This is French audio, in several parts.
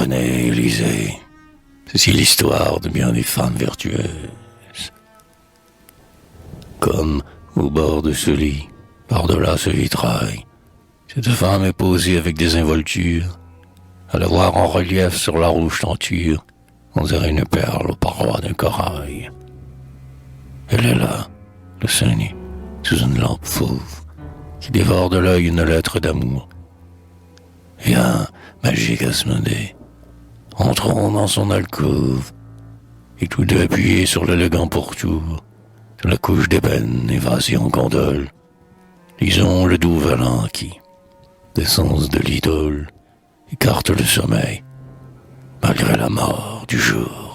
Tenez, Élysée, ceci est l'histoire de bien des femmes vertueuses. Comme au bord de ce lit, par-delà ce vitrail, cette femme est posée avec des involtures. À la voir en relief sur la rouge tenture, on dirait une perle aux parois d'un corail. Elle est là, le sein nu, sous une lampe fauve, qui dévore de l'œil une lettre d'amour. Et un magique Asmodée, entrons dans son alcôve, et tous deux appuyés sur l'élégant pourtour, sur la couche d'ébène évasée en gondole, lisons le doux Valin qui, d'essence de l'idole, écarte le sommeil, malgré la mort du jour.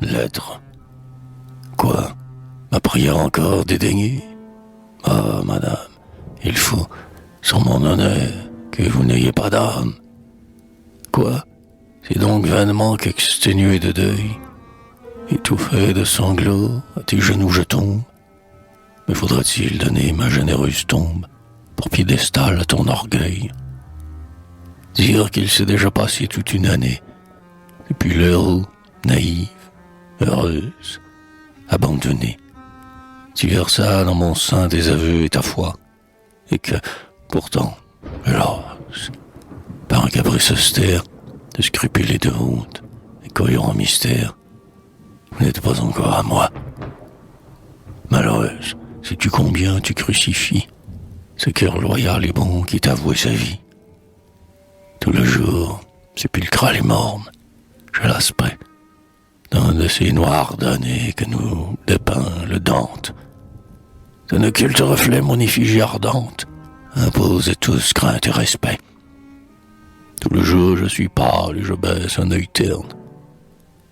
Lettre. Quoi? Ma prière encore dédaignée? Ah, madame, il faut, sur mon honneur, que vous n'ayez pas d'âme. Quoi? C'est donc vainement qu'exténué de deuil, étouffé de sanglots, à tes genoux je tombe. Me faudra-t-il donner ma généreuse tombe pour piédestal à ton orgueil? Dire qu'il s'est déjà passé toute une année, depuis l'heure où, naïve, heureuse, abandonnée, tu versas dans mon sein tes aveux et ta foi, et que, pourtant, hélas, par un caprice austère, de scrupules et de honte, et cohérent mystère, vous n'êtes pas encore à moi. Malheureuse, sais-tu combien tu crucifies ce cœur loyal et bon qui t'a voué sa vie? Tout le jour, sépulcral et morne, je l'asperai d'un de ces noirs damnés que nous dépeint le Dante. D'un occulte reflet mon effigie ardente impose à tous crainte et respect. Tout le jour je suis pâle et je baisse un œil terne.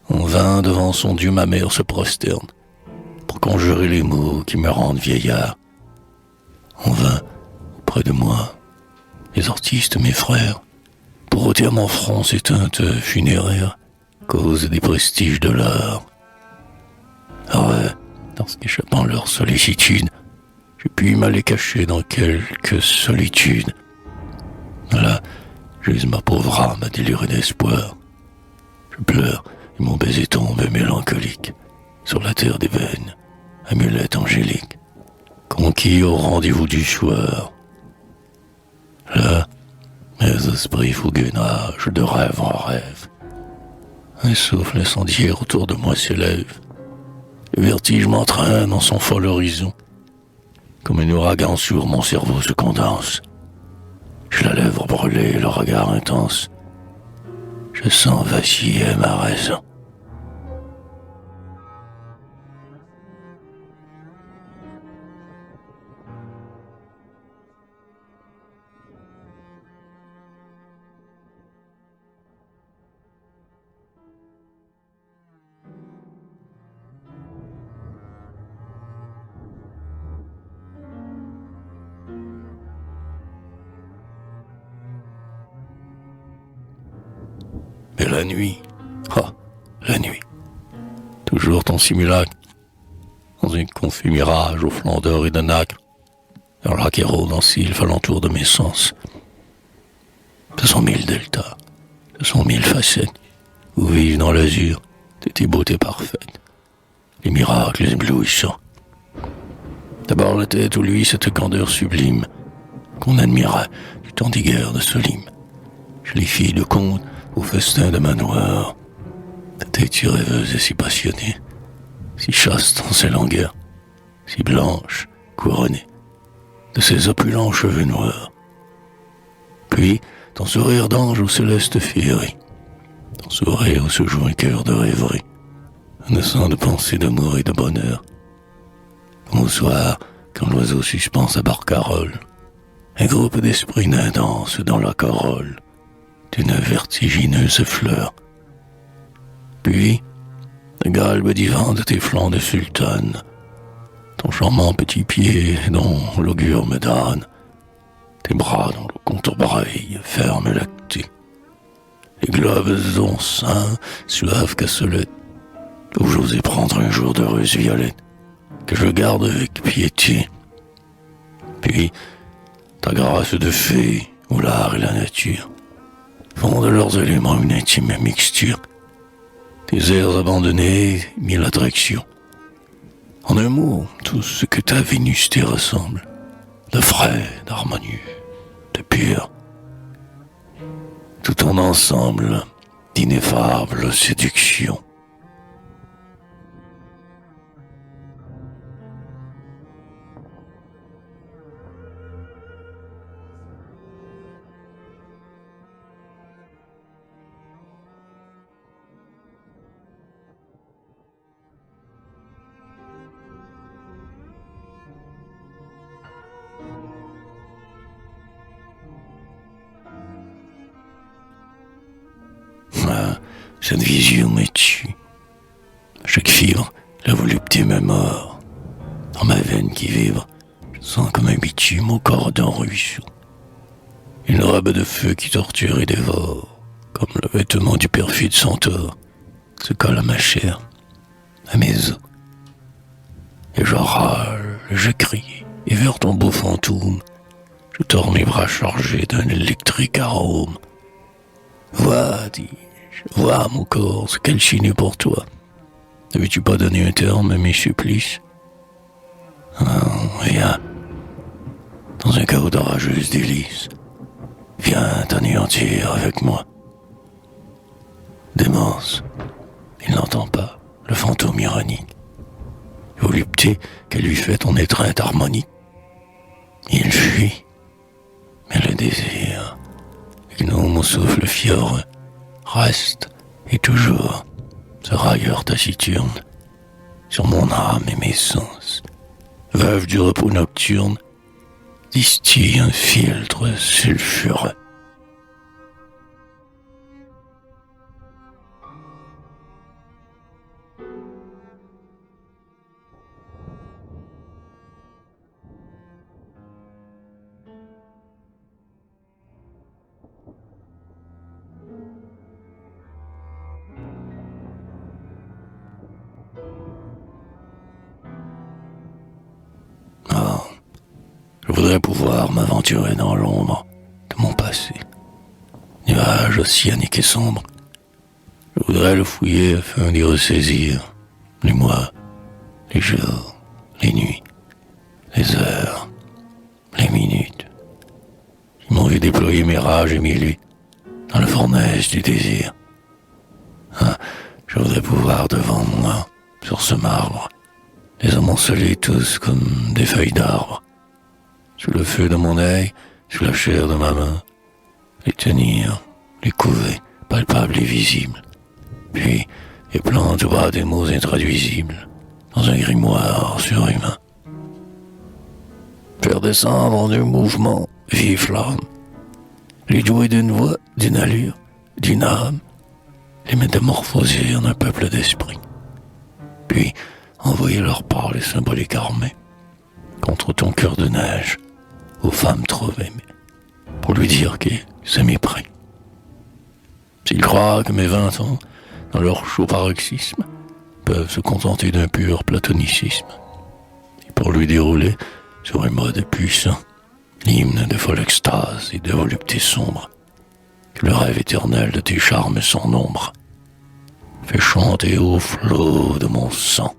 En vain devant son Dieu ma mère se prosterne pour conjurer les mots qui me rendent vieillard. En vain, auprès de moi, les artistes mes frères, pour ôter à mon front ces teintes funéraires, cause des prestiges de l'art. Ah ouais, lorsqu'échappant leur sollicitude, je puis m'aller cacher dans quelque solitude. Là, j'use ma pauvre âme à délirer d'espoir. Je pleure et mon baiser tombe mélancolique sur la terre des veines, amulette angélique, conquis au rendez-vous du soir. Là, mes esprits fougueux nagent de rêve en rêve. Un souffle incendiaire autour de moi s'élève. Le vertige m'entraîne dans son fol horizon. Comme un ouragan sourd, mon cerveau se condense. J'ai la lèvre brûlée, le regard intense. Je sens vaciller ma raison. Mais la nuit, la nuit, toujours ton simulacre, dans un confus mirage au flanc d'or et de nacre, vers là qui rôde en sylphe alentour de mes sens. Ce sont mille deltas, ce sont mille facettes, où vivent dans l'azur de tes beautés parfaites, les miracles éblouissants. D'abord la tête où lui cette candeur sublime, qu'on admirait du temps des guerres de Solim. Je les filles de conte au festin de manoir, ta tête si rêveuse et si passionnée, si chaste en ses longueurs, si blanche, couronnée de ses opulents cheveux noirs. Puis, ton sourire d'ange aux célestes féeries, ton sourire où se joue un cœur de rêverie, un instant de pensée d'amour et de bonheur. Au soir, quand l'oiseau suspend sa barcarolle, un groupe d'esprits nains danse dans la corolle d'une vertigineuse fleur. Puis, le galbe divin de tes flancs de sultane ton charmant petit pied dont l'augure me donne, tes bras dont le contour braille, ferme et lacté, les globes de ton sein, suave cassolette, où j'osais prendre un jour d'heureuse violette, que je garde avec piété. Puis, ta grâce de fée, où l'art et la nature font de leurs éléments une intime mixture, tes airs abandonnés, mille attractions. En un mot, tout ce que ta Vénus t'y ressemble, de frais, d'harmonieux, de pur, tout ton ensemble d'ineffables séductions. Ah, cette vision me tue. Chaque fibre, la volupté me mord. Dans ma veine qui vibre, je sens comme un bitume au corps d'un ruisseau. Une robe de feu qui torture et dévore, comme le vêtement du perfide centaure, se colle à ma chair, à mes os. Et je râle, je crie, et vers ton beau fantôme, je tords mes bras chargés d'un électrique arôme. Vois, dis-je, vois mon corps, ce qu'elle chine pour toi. N'avais-tu pas donné un terme à mes supplices? Viens, dans un chaos d'orageuse délices, viens t'anéantir avec moi. Démence, il n'entend pas, le fantôme ironique. Volupté qu'elle lui fait ton étreinte harmonique. Il fuit, mais le désir, gnome au souffle fioreux, reste et toujours ce railleur taciturne sur mon âme et mes sens. Veuve du repos nocturne, distille un filtre sulfureux. Je voudrais pouvoir m'aventurer dans l'ombre de mon passé. Nuage ossianique et sombre. Je voudrais le fouiller afin d'y ressaisir les mois, les jours, les nuits, les heures, les minutes qui m'ont vu déployer mes rages et mes luttes dans la fournaise du désir. Je voudrais pouvoir devant moi, sur ce marbre, les amonceler tous comme des feuilles d'arbre, sous le feu de mon œil, sous la chair de ma main, les tenir, les couver, palpables et visibles, puis les planter des mots intraduisibles dans un grimoire surhumain. Faire descendre en un mouvement vive flamme, les douer d'une voix, d'une allure, d'une âme, les métamorphoser en un peuple d'esprit, puis envoyer leur part les symboliques armées contre ton cœur de neige aux femmes trop aimées, pour lui dire qu'ils s'est pris. S'ils croient que mes 20 ans, dans leur chaud paroxysme, peuvent se contenter d'un pur platonicisme, et pour lui dérouler sur un mode puissant, l'hymne de folle extase et de volupté sombre, que le rêve éternel de tes charmes sans nombre fait chanter au flot de mon sang.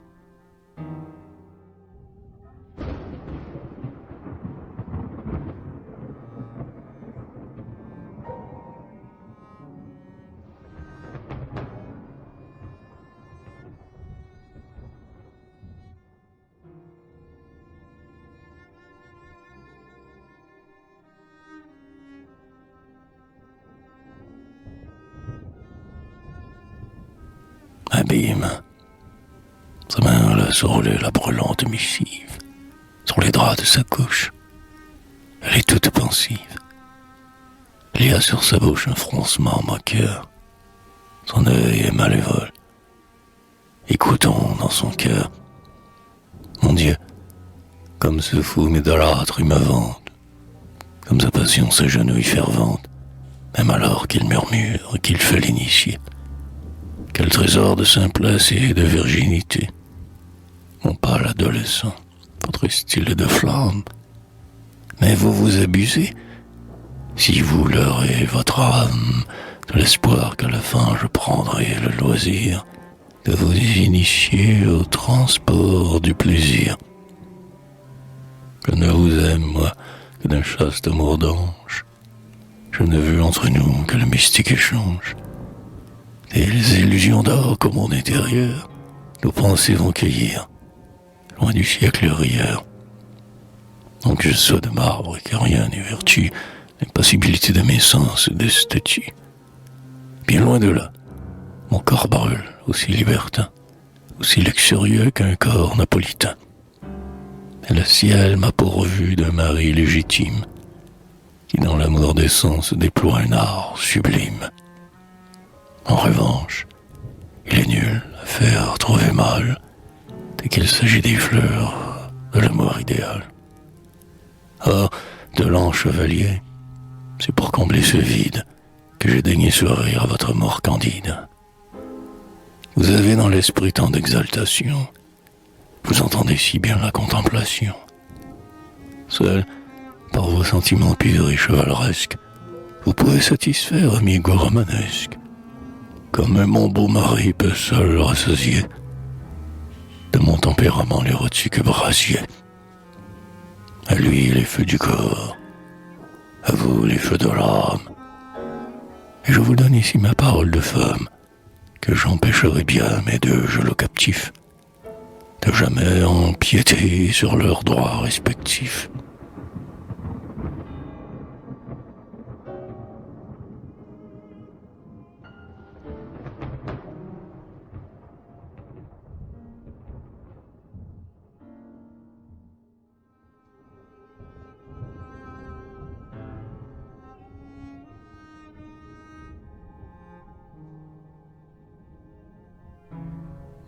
Abîme. Sa main laisse rouler la brûlante missive sur les draps de sa couche. Elle est toute pensive. Il y a sur sa bouche un froncement moqueur. Son œil est malévole. Écoutons dans son cœur. Mon Dieu, Comme ce fou m'idolâtre et me vante, comme sa passion s'agenouille fervente, même alors qu'il murmure et qu'il fait l'initié. Quel trésor de simplesse et de virginité, mon pâle adolescent, votre style de flamme. Mais vous vous abusez, si vous leurrez votre âme de l'espoir qu'à la fin je prendrai le loisir de vous initier au transport du plaisir. Je ne vous aime, moi, que d'un chaste amour d'ange. Je ne veux entre nous que le mystique échange. Des illusions d'or comme mon intérieur, nos pensées vont cueillir, loin du siècle rieur. Donc je sois de marbre, car rien n'est vertu, l'impossibilité de mes sens et de statues. Bien loin de là, mon corps brûle, aussi libertin, aussi luxurieux qu'un corps napolitain. Et le ciel m'a pourvu d'un mari légitime, qui dans l'amour des sens déploie un art sublime. En revanche, il est nul à faire trouver mal, dès qu'il s'agit des fleurs de l'amour idéal. Or, de lents chevaliers, c'est pour combler ce vide que j'ai daigné sourire à votre mort candide. Vous avez dans l'esprit tant d'exaltation, vous entendez si bien la contemplation. Seul, par vos sentiments purs et chevaleresques, vous pouvez satisfaire mes goûts romanesques, comme mon beau mari peut seul rassasier de mon tempérament l'érotique brasier. À lui les feux du corps, à vous les feux de l'âme. Et je vous donne ici ma parole de femme, que j'empêcherai bien mes deux gelots captifs de jamais empiéter sur leurs droits respectifs.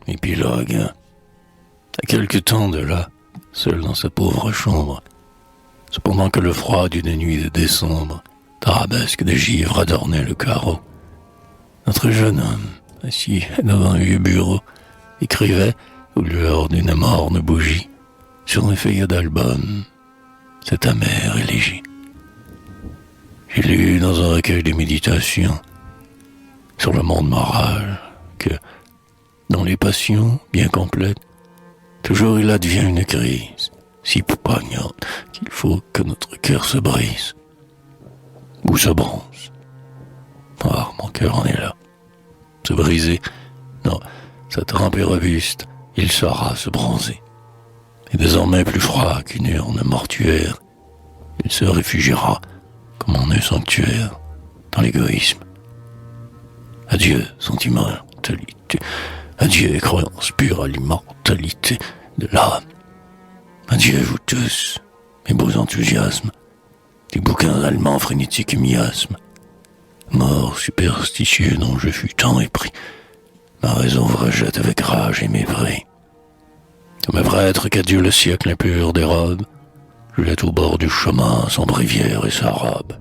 Épilogue. À quelque temps de là, seul dans sa pauvre chambre, cependant que le froid d'une nuit de décembre, tarabesque de givre adornait le carreau, notre jeune homme, assis devant un vieux bureau, écrivait, aux lueurs d'une morne bougie, sur un feuillet d'album, cette amère élégie. J'ai lu dans un recueil de méditation sur le monde moral que, dans les passions bien complètes, toujours il advient une crise si poignante qu'il faut que notre cœur se brise ou se bronze. Ah, mon cœur en est là. Se briser? Non, sa trempe est robuste, il saura se bronzer. Et désormais plus froid qu'une urne mortuaire, il se réfugiera comme en un sanctuaire dans l'égoïsme. Adieu, sentimentalité. Adieu, croyance pure à l'immortalité de l'âme. Adieu, vous tous, mes beaux enthousiasmes, des bouquins allemands frénétiques et miasmes. Mort superstitieux dont je fus tant épris, ma raison vous rejette avec rage et mépris. Comme un prêtre qu'adieu le siècle impur dérobe, je jette au bord du chemin son bréviaire et sa robe.